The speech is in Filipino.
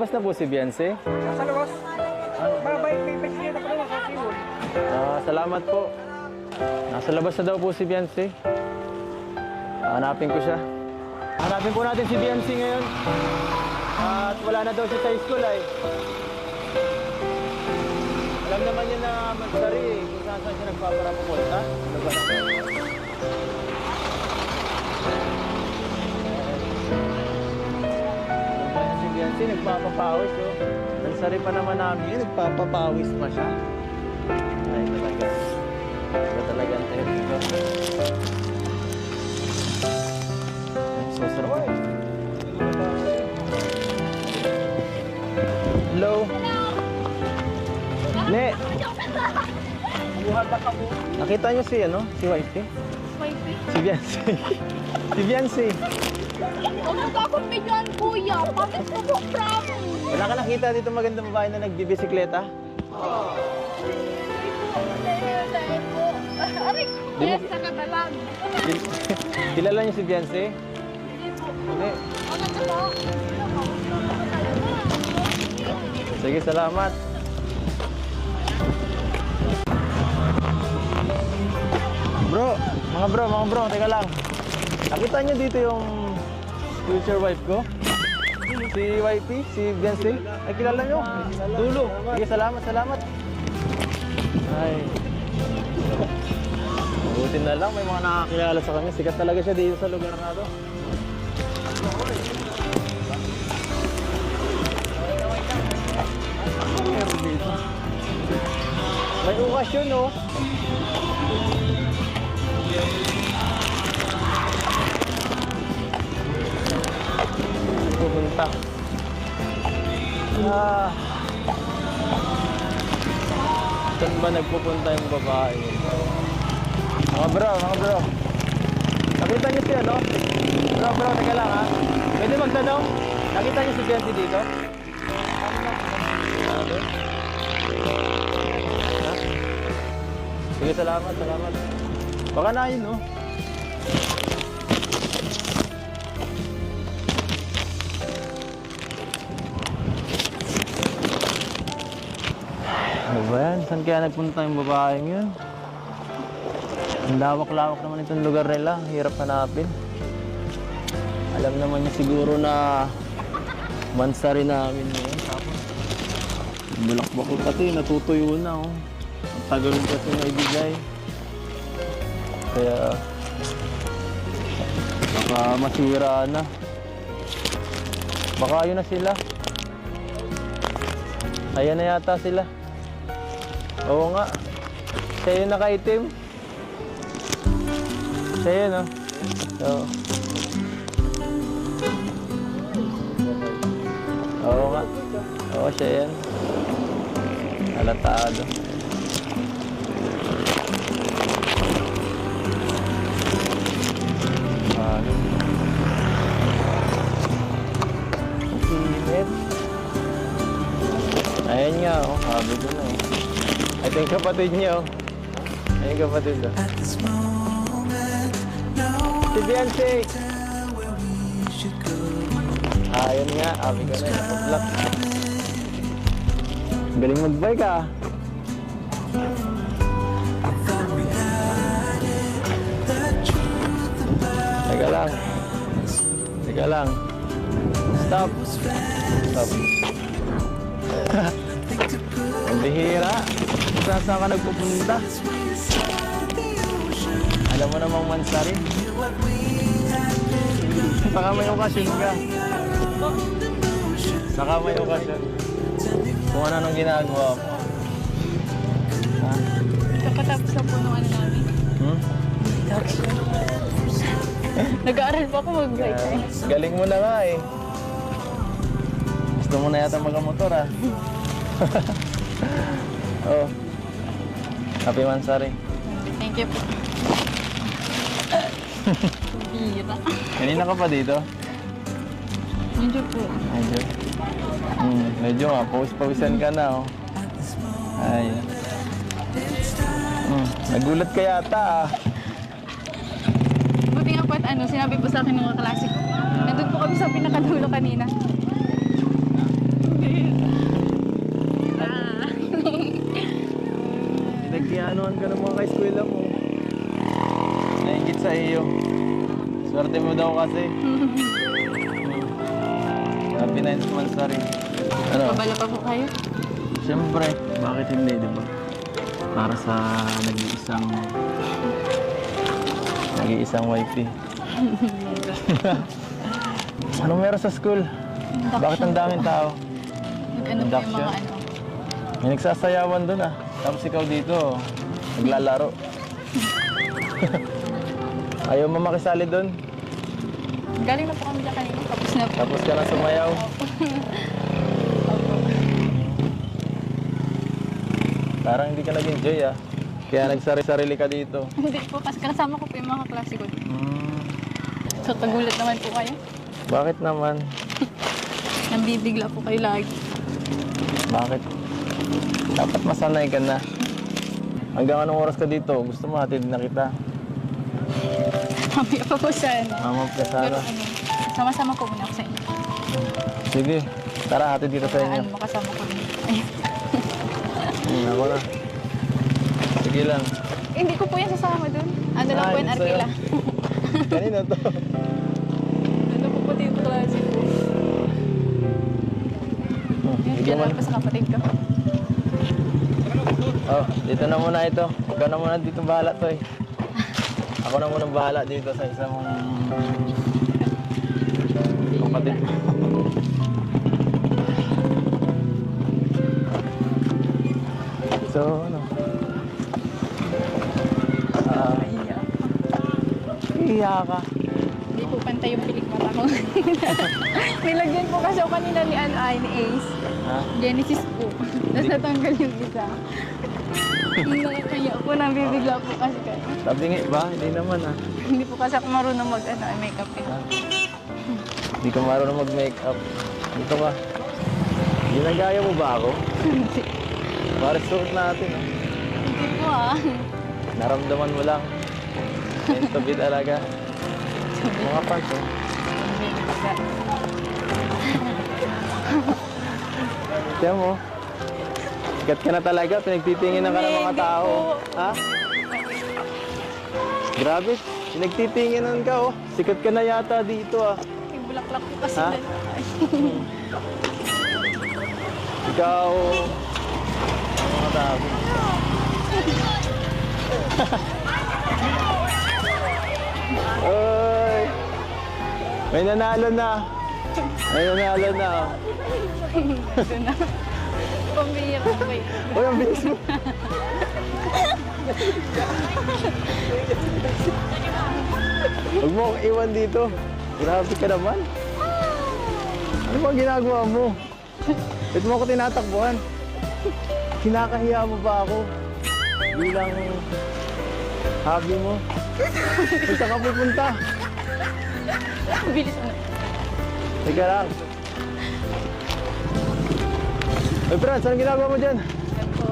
labas na po si Beyonce? Nasa labas. May bisikleta pa naman sa siwon. Salamat po. Nasa labas na daw po si Beyonce. Hanapin ko siya. Hanapin po natin si Beyonce ngayon. At wala na daw siya sa school ay. Alam naman niya na magsari eh, kung saan siya nagpaparapupunta. Ano ba naman? Si Beyonce nagpapapawis oh. Nagsari pa naman namin, nagpapapawis pa siya. Ay talaga. Iba talaga ang test ko. Ay, so sarap. Hello? Ne! Nakita niyo si ano? Si Wifey? Si Beyonce. Si Beyonce. Ano ka akong bigyan, kuya? Pamis ko po, promise. Wala ka nakita dito magandang babae na nagbibisikleta? Aray, kuya, saka na lang. Kilala niyo si Beyonce? Hindi po. Hindi. Ano ka ba? Sige, salamat. Mga bro, teka lang. Nakita niyo dito yung future wife ko? Si Wifey, si Beyonce. Ay, kilala niyo? Tulo. Sige, salamat. Ay. Buti na lang, may mga nakakilala sa kanya. Sikat talaga siya dito sa lugar na to. May okasyon, no? Pupunta. Saan ba nagpupunta yung babae? Mga bro. Nakita niyo siya, no? Bro, teka lang, ha? Pwede magtanong? Nakita niyo si Beyonce dito? Sige, salamat. Baka na yun, no? Ano ba yan? Saan kaya nagpunta yung babaeng yun? Ang lawak-lawak naman itong lugar nila. Hirap hanapin. Alam naman niya siguro na mansari namin ngayon. Tapos, bulakbak ko pati. Natutuyo na, oh. Ang tagal kasi naibigay. Kaya baka masira na. Baka yun na sila. Ayan na yata sila. Oo nga. Siya yung nakaitim. Siya yun, oh. Oo. Oo nga. Oo, siya yan. Halatado. Init. Ayan nga, oh. Sabi ko na, eh. Ito yung kapatid niya, oh. Ayan yung kapatid, oh. Si Beyonce! Ayan nga, sabi ko na, nakablak. Galing mag-bike, ah. Teka lang. Stop. Ang bihira. Saan ka nagpupunta? Alam mo namang mansari. Saka may okasyon ka. Kung ano nang ginagawa mo. Ha? Kapatapos na po nung ano namin. Nag-aaral pa ako mag-bike. Galing mo na nga, eh. Gusto mo na yata mag-motor, ah. Oh. Happy Mansari. Thank you po. Bira. Kanina ka pa dito? Medyo po. Medyo nga, pawisan ka na, oh. Ay. Nagulat ka yata, ah. Buti nga po at sinabi po sa akin ng mga klase ko. Nandun po kami sa pinakadulo kanina. Nakikianuhan ka ng mga ka-eskwela mo. Naingit sa iyo. Swerte mo daw kasi. Happy 9th month na rin. Ano? Babala pa po kayo? Siyempre, bakit hindi, di ba? Para sa nag-iisang wifey. Anong meron sa school? Bakit ang daming tao? Ano po yung mga ano? May nagsasayawan doon ah. Tapos ikaw dito, naglalaro. Ayaw mo makisali doon? Galing na po kami dyan kanina. Tapos na po. Tapos ka na sumayaw. Parang hindi ka nag-enjoy ah. Kaya nagsari-sarili ka dito. Hindi po, kasi kasama ko po yung mga klase ko. So, tagulat naman po kayo. Bakit naman? Nambibigla po kayo lagi. Bakit? Dapat masanay ka na. Hanggang anong oras ka dito? Gusto mo hatid na kita? Mamaya pa po sana. Mama ka Pero sana. ano, sama-sama po muna ako sa inyo. Sige, tara hatid dito sa inyo. Ano, makasama ko rin. Ay, Ako na. Sige lang. hindi ko po yan sasama dun. Ano lang po Ay, yung sa'yo. arkila. Kanina to. Ano po po dito klase po. Yan, Hindi dyan man. lang po sa kapatid ko. Oh, dito na muna ito. Ikaw na muna dito bahala to eh. Ako na muna bahala dito sa isang kapatid ko. So, ano? Iya ka. Hindi po pantay yung pilik mata ko. Nilagyan po kasi ako kanina ni ni Ace. Ha? Genesis po. Tapos natanggal yung isa. Nakakaya po, nabibigla po kasi kayo. Tabingi ba? Hindi naman ah. Hindi po kasi ako marunong makeup eh. Ha? Hindi ka marunong mag-makeup. Dito ka. Ginagaya mo ba ako? Hindi. Para suot natin ah. Hindi po ah. Naramdaman mo lang. Meant to be talaga. Mga pants oh. Nabibigla. Tiyan mo. Sikat ka na talaga. Pinagtitinginan ka ng mga Hindi tao. po. Ha? Grabe. Pinagtitinginan ka oh. Sikat ka na yata dito ah. May bulaklak po kasi Ha? doon. Ikaw. Mga tao. Oy! May nanalo na. May nanalo na. Doon na. Pambihira po kayo. Uy, ang bilis mo. Huwag mo akong iwan dito. Grabe ka naman. Ano bang ginagawa mo? Ba't mo ako tinatakbuhan? Kinakahiya mo ba ako? Bilang hobby mo? Kung saan ka pupunta? Bilis na. Teka lang. Uy, Franz, anong ginagawa mo dyan? Yan po.